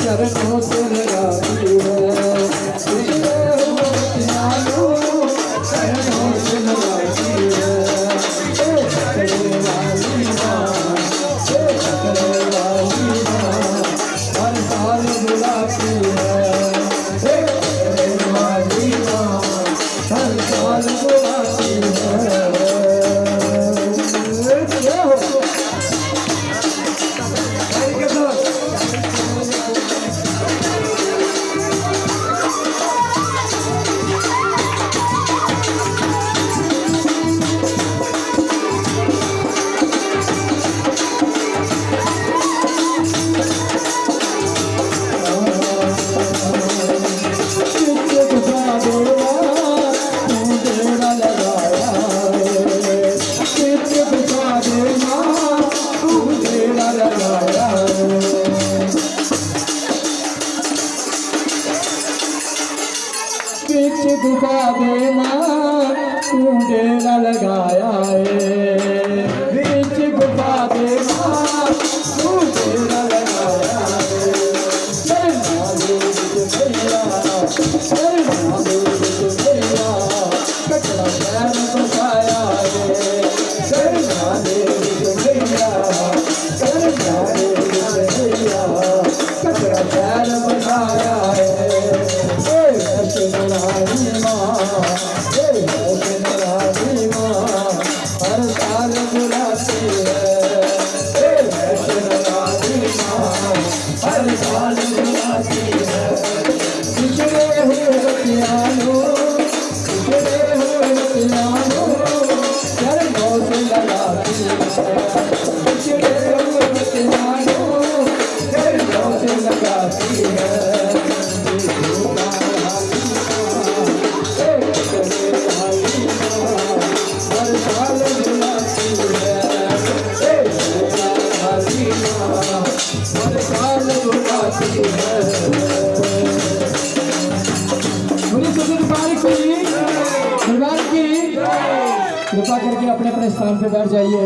चरणों से लगाती है इसलिए लो चरणों से लगाती है चकरे वाली माँ चकरे वाली माँ हर साल बुलाती है चकरे वाली माँ हर साल बुलाती है। गुफा दे माँ तू डेरा लगाया है बीच गुफा दे माँ तू डेरा लगाया है चरना दे भैया चरना दे भैया कचरा पैर बसाया है चरना दे भैया चरना दे भैया कचरा पैर बसाया है। हर साल बुलाती है हर साल बुलाती है पिछड़े हुए बतियानो पिछड़े हुए बतियानो चरणों से लगाती है पिछड़े हुए बतियानो चरणों से लगाती है। कृपा करके अपने अपने स्थान पे बैठ जाइए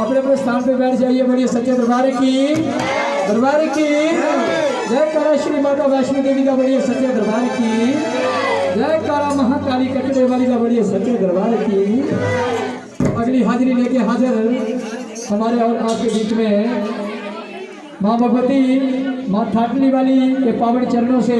अपने अपने स्थान पे बैठ जाइए। बड़ी सच्चे दरबार की जय करा श्री माता वैष्णो देवी का बड़ी सच्चे दरबार की जय करा महाकाली कटड़े वाली का बड़ी सच्चे दरबार की। अगली हाजिरी लेके हाजिर हमारे और आपके बीच में माँ भगवती माँ ठाटली वाली के पावन चरणों से